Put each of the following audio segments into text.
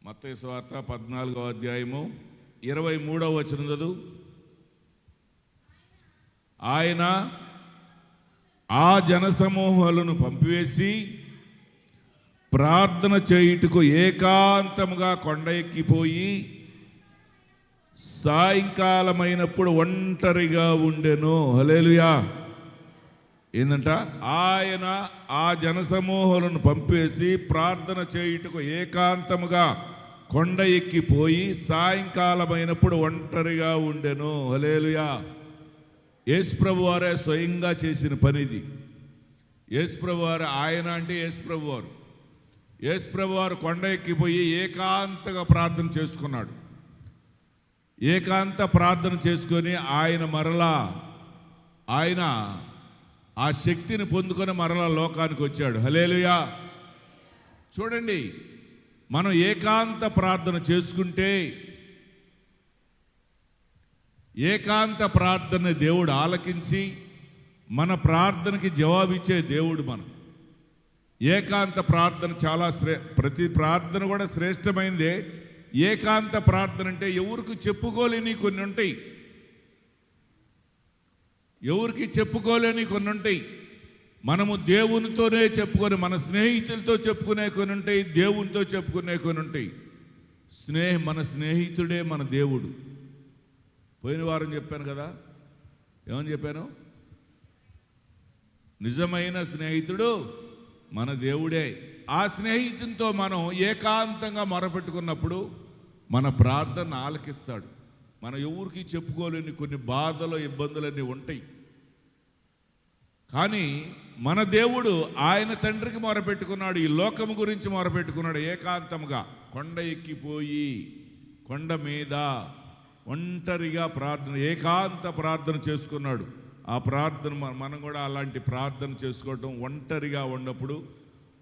మత్తయి సువార్త 14వ అధ్యాయము 23వ వచనం చదువు. ఆయన ఆ జనసమూహాలను పంపివేసి ప్రార్థన చేయుటకు ఏకాంతముగా కొండ ఎక్కిపోయి సాయంకాలమైనప్పుడు ఒంటరిగా ఉండెను. హల్లెలూయా. ఏందంట? ఆయన ఆ జనసమూహాలను పంపేసి ప్రార్థన చేయుటకు ఏకాంతముగా కొండ ఎక్కిపోయి సాయంకాలమైనప్పుడు ఒంటరిగా ఉండెను. హల్లెలూయా. యేసుప్రభు వారే స్వయంగా చేసిన పనిది. యేసుప్రభు వారు, ఆయన అంటే యేసుప్రభు వారు. యేసుప్రభు వారు కొండ ఎక్కిపోయి ఏకాంతంగా ప్రార్థన చేసుకున్నాడు. ఏకాంత ప్రార్థన చేసుకొని ఆయన ఆ శక్తిని పొందుకొని మరలా లోకానికి వచ్చాడు. హల్లెలూయా. చూడండి, మనం ఏకాంత ప్రార్థన చేసుకుంటే ఏకాంత ప్రార్థన దేవుడు ఆలకించి మన ప్రార్థనకి జవాబిచ్చే దేవుడు. మనం ఏకాంత ప్రార్థన చాలా ప్రతి ప్రార్థన కూడా శ్రేష్టమైనదే. ఏకాంత ప్రార్థన అంటే ఎవరికి చెప్పుకోలేని కొన్ని ఉంటాయి, ఎవరికి చెప్పుకోలేని కొన్ని ఉంటాయి. మనము దేవునితోనే చెప్పుకొని, మన స్నేహితులతో చెప్పుకునే కొన్ని ఉంటాయి, దేవునితో చెప్పుకునే కొన్ని ఉంటాయి. మన స్నేహితుడే మన దేవుడు. పోయిన వారం చెప్పాను కదా, ఏమని చెప్పాను? నిజమైన స్నేహితుడు మన దేవుడే. ఆ స్నేహితునితో మనం ఏకాంతంగా మొరపెట్టుకున్నప్పుడు మన ప్రార్థన ఆలకిస్తాడు. మన ఎవరికి చెప్పుకోలేని కొన్ని బాధలు, ఇబ్బందులన్నీ ఉంటాయి. కానీ మన దేవుడు ఆయన తండ్రికి మొరపెట్టుకున్నాడు, ఈ లోకము గురించి మొరపెట్టుకున్నాడు. ఏకాంతముగా కొండ ఎక్కిపోయి కొండ మీద ఒంటరిగా ప్రార్థన, ఏకాంత ప్రార్థన చేసుకున్నాడు. ఆ ప్రార్థన మనం కూడా అలాంటి ప్రార్థన చేసుకోవటం, ఒంటరిగా ఉన్నప్పుడు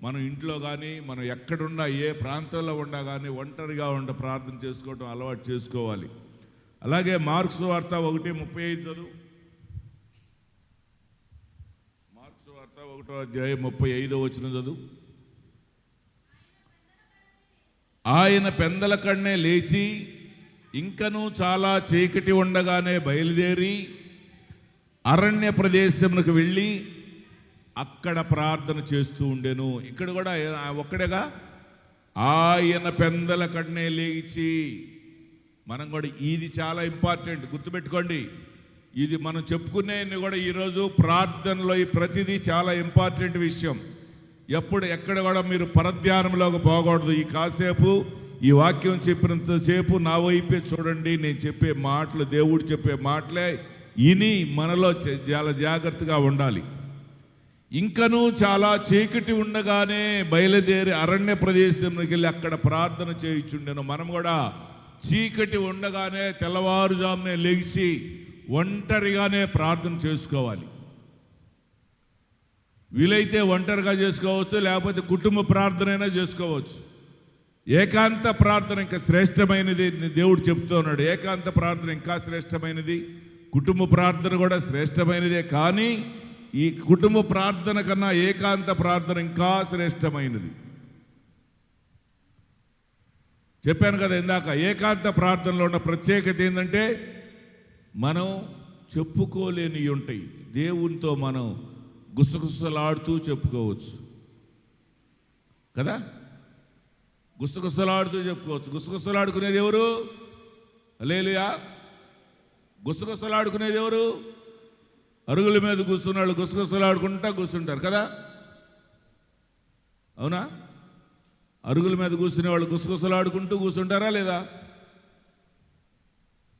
మనం ఇంట్లో కానీ మనం ఎక్కడున్నా, ఏ ప్రాంతంలో ఉన్నా కానీ ఒంటరిగా ప్రార్థన చేసుకోవటం అలవాటు చేసుకోవాలి. అలాగే మార్కు సువార్త 1:35 చదువు. మార్కు సువార్త 1వ అధ్యాయం 35వ వచనం చదువు. ఆయన పెందల కన్నే లేచి ఇంకనూ చాలా చీకటి ఉండగానే బయలుదేరి అరణ్య ప్రదేశమునకు వెళ్ళి అక్కడ ప్రార్థన చేస్తూ ఉండెను. ఇక్కడ కూడా ఒక్కడేగా, ఆయన పెందల కన్నే లేచి. మనం కూడా ఇది చాలా ఇంపార్టెంట్, గుర్తుపెట్టుకోండి. ఇది మనం చెప్పుకునే కూడా ఈరోజు ప్రార్థనలో ఈ ప్రతిదీ చాలా ఇంపార్టెంట్ విషయం. ఎక్కడ కూడా మీరు పరధ్యానంలోకి పోకూడదు. ఈ కాసేపు ఈ వాక్యం చెప్పినంతసేపు నా వైపే చూడండి. నేను చెప్పే మాటలు, దేవుడు చెప్పే మాటలే ఇని మనలో చాలా జాగ్రత్తగా ఉండాలి. ఇంకనూ చాలా చీకటి ఉండగానే బయలుదేరి అరణ్య ప్రదేశంలోకి వెళ్ళి అక్కడ ప్రార్థన చేయించుండెను. మనం కూడా చీకటి ఉండగానే తెల్లవారుజామునే లెగిసి ఒంటరిగానే ప్రార్థన చేసుకోవాలి. వీలైతే ఒంటరిగా చేసుకోవచ్చు, లేకపోతే కుటుంబ ప్రార్థన అయినా చేసుకోవచ్చు. ఏకాంత ప్రార్థన ఇంకా శ్రేష్టమైనది దేవుడు చెప్తూ ఉన్నాడు. ఏకాంత ప్రార్థన ఇంకా శ్రేష్టమైనది, కుటుంబ ప్రార్థన కూడా శ్రేష్టమైనదే. కానీ ఈ కుటుంబ ప్రార్థన కన్నా ఏకాంత ప్రార్థన ఇంకా శ్రేష్టమైనది. చెప్పాను కదా ఇందాక, ఏకాంత ప్రార్థనలో ఉన్న ప్రత్యేకత ఏంటంటే మనం చెప్పుకోలేనివి ఉంటాయి. దేవునితో మనం గుసగుసలాడుతూ చెప్పుకోవచ్చు కదా, గుసగుసలాడుతూ చెప్పుకోవచ్చు. గుసగుసలాడుకునేది ఎవరు? హల్లెలూయా. గుసగుసలాడుకునేది ఎవరు? అరుగుల మీద కూర్చున్నాళ్ళు గుసగుసలాడుకుంటా కూర్చుంటారు కదా, అవునా? అరుగుల మీద కూర్చునే వాళ్ళు గుసగుసలాడుకుంటూ కూర్చుంటారా లేదా?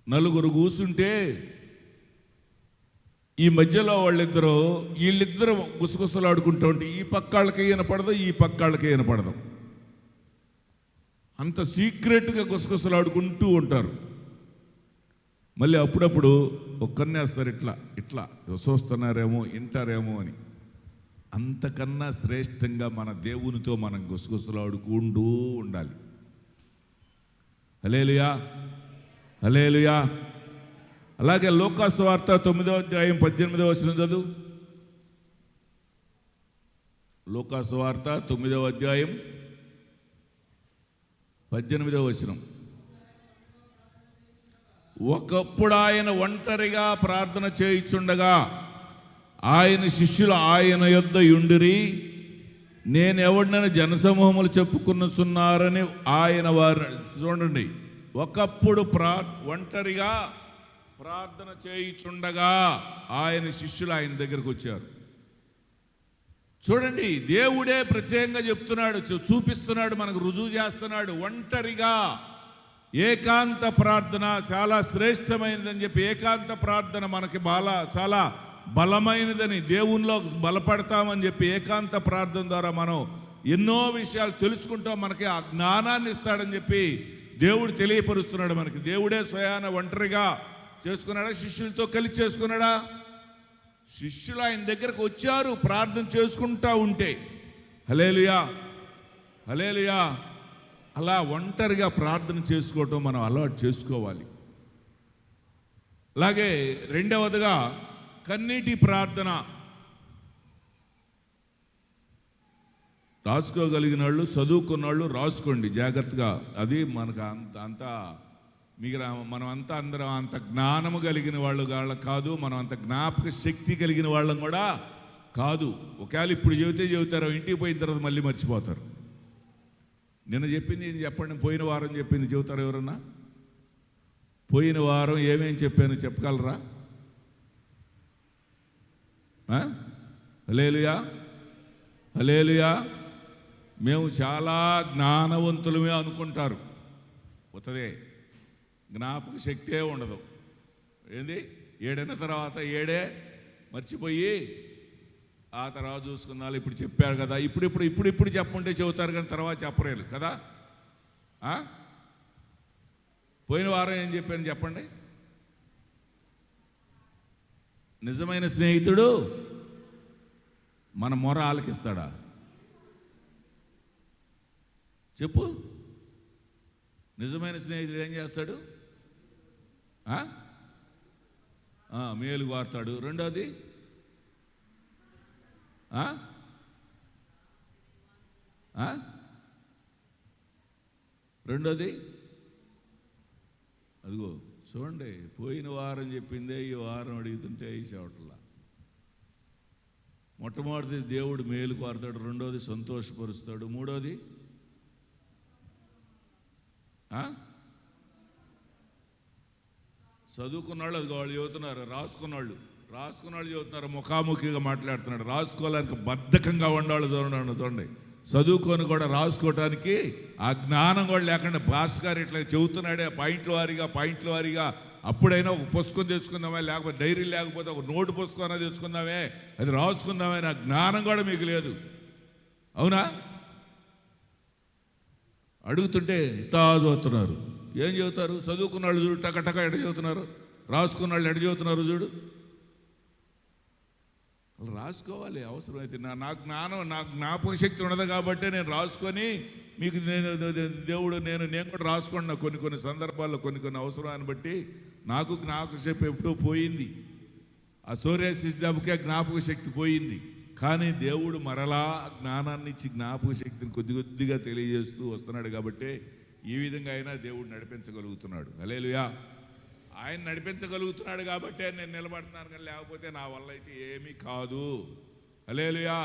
నలుగురు కూర్చుంటే ఈ మధ్యలో వీళ్ళిద్దరు గుసగుసలాడుకుంటూ ఉంటే ఈ పక్కాళ్ళకి వినపడదు, ఈ పక్కాళ్ళకి వినపడదు. అంత సీక్రెట్గా గుసగుసలాడుకుంటూ ఉంటారు. మళ్ళీ అప్పుడప్పుడు ఒక్కరినేస్తారు, ఇట్లా చూస్తున్నారేమో, వింటారేమో అని. అంతకన్నా శ్రేష్టంగా మన దేవునితో మనం గుసగుసలాడుకుంటూ ఉండాలి. హల్లెలూయా, హల్లెలూయా. అలాగే లూకా సువార్త 9వ అధ్యాయం 18వ వచనం చదువు. లూకా సువార్త 9వ అధ్యాయం 18వ వచనం. ఒకప్పుడు ఆయన ఒంటరిగా ప్రార్థన చేయుచుండగా ఆయన శిష్యులు ఆయన యొద్ద యుండిరి. నేను ఎవడినైనా జనసమూహములు చెప్పుకున్నారని ఆయన వారు. చూడండి, ఒకప్పుడు ఒంటరిగా ప్రార్థన చేయుచుండగా ఆయన శిష్యులు ఆయన దగ్గరకు వచ్చారు. చూడండి, దేవుడే ప్రత్యేకంగా చెప్తున్నాడు, చూపిస్తున్నాడు, మనకు రుజువు చేస్తున్నాడు. ఒంటరిగా ఏకాంత ప్రార్థన చాలా శ్రేష్టమైనదని చెప్పి, ఏకాంత ప్రార్థన మనకి చాలా బలమైనదని, దేవునిలో బలపడతామని చెప్పి ఏకాంత ప్రార్థన ద్వారా మనం ఎన్నో విషయాలు తెలుసుకుంటాం, మనకి ఆ జ్ఞానాన్ని ఇస్తాడని చెప్పి దేవుడు తెలియపరుస్తున్నాడు మనకి. దేవుడే స్వయాన ఒంటరిగా చేసుకున్నాడా? శిష్యులతో కలిసి చేసుకున్నాడా? శిష్యులు ఆయన దగ్గరకు వచ్చారు ప్రార్థన చేసుకుంటా ఉంటే. హల్లెలూయా, హల్లెలూయా. అలా ఒంటరిగా ప్రార్థన చేసుకోవటం మనం అలవాటు చేసుకోవాలి. అలాగే రెండవదిగా కన్నీటి ప్రార్థన. రాసుకోగలిగిన వాళ్ళు, చదువుకున్న వాళ్ళు రాసుకోండి జాగ్రత్తగా. అది మనకు అంతా మనం అందరం అంత జ్ఞానము కలిగిన వాళ్ళు కాదు, మనం అంత జ్ఞాపక శక్తి కలిగిన వాళ్ళం కూడా కాదు. ఒకవేళ ఇప్పుడు చెబుతారు, ఇంటికి పోయిన తర్వాత మళ్ళీ మర్చిపోతారు. నిన్న చెప్పింది చెప్పండి, పోయిన వారం చెప్పింది చెబుతారు ఎవరన్నా? పోయిన వారం ఏమేం చెప్పాను చెప్పగలరా? హల్లెలూయా, హల్లెలూయా. మేము చాలా జ్ఞానవంతులమే అనుకుంటారు, పోతే జ్ఞాపక శక్తే ఉండదు. ఏంది, ఏడైన తర్వాత ఏడే మర్చిపోయి ఆ తర్వాత చూసుకున్నాళ్ళు. ఇప్పుడు చెప్పారు కదా, ఇప్పుడు చెప్పుంటే చెబుతారు కానీ తర్వాత చెప్పలేరు కదా. పోయిన వారం ఏం చెప్పాను చెప్పండి? నిజమైన స్నేహితుడు మన మొర ఆలకిస్తాడా? చెప్పు. నిజమైన స్నేహితుడు ఏం చేస్తాడు? మేలు కోరతాడు. రెండోది అదిగో చూడండి, పోయిన వారం చెప్పిందే ఈ వారం అడుగుతుంటే ఈ చోట్ల. మొట్టమొదటిది దేవుడు మేలు కోరతాడు, రెండోది సంతోషపరుస్తాడు, మూడోది చదువుకున్నాళ్ళు అది వాళ్ళు చెబుతున్నారు, రాసుకున్నాళ్ళు చెబుతున్నారు, ముఖాముఖిగా మాట్లాడుతున్నాడు. రాసుకోవడానికి బద్ధకంగా ఉండాలి. చూడండి, చదువుకొని కూడా రాసుకోవటానికి ఆ జ్ఞానం కూడా లేకుండా భాస్కర్ గారు ఇట్లా చెబుతున్నాడే పాయింట్ల వారీగా అప్పుడైనా ఒక పుస్తకం తెచ్చుకుందామే, లేకపోతే డైరీ లేకపోతే ఒక నోటు పుస్తకం తెచ్చుకుందామే, అది రాసుకుందామే. నా జ్ఞానం కూడా మీకు లేదు. అవునా? అడుగుతుంటే ఇతా చదువుతున్నారు. ఏం చెబుతారు? చదువుకున్న వాళ్ళు చూడు టక ఎడ చదువుతున్నారు, రాసుకున్న వాళ్ళు ఎడ చదువుతున్నారు చూడు. రాసుకోవాలి అవసరమైతే. నా జ్ఞాపక శక్తి ఉండదు కాబట్టి నేను రాసుకొని మీకు నేను కూడా రాసుకున్నా. కొన్ని సందర్భాల్లో కొన్ని అవసరాన్ని బట్టి నాకు జ్ఞాపక శక్తి ఎప్పుడో పోయింది. ఆ సోరియాసిస్ దెబ్బకే జ్ఞాపక శక్తి పోయింది. కానీ దేవుడు మరలా జ్ఞానాన్ని ఇచ్చి జ్ఞాపక శక్తిని కొద్దిగా తెలియజేస్తూ వస్తున్నాడు. కాబట్టి ఈ విధంగా అయినా దేవుడు నడిపించగలుగుతున్నాడు. హల్లెలూయా. ఆయన నడిపించగలుగుతున్నాడు కాబట్టే నేను నిలబడుతున్నాను, కానీ లేకపోతే నా వల్ల అయితే ఏమీ కాదు. హల్లెలూయా.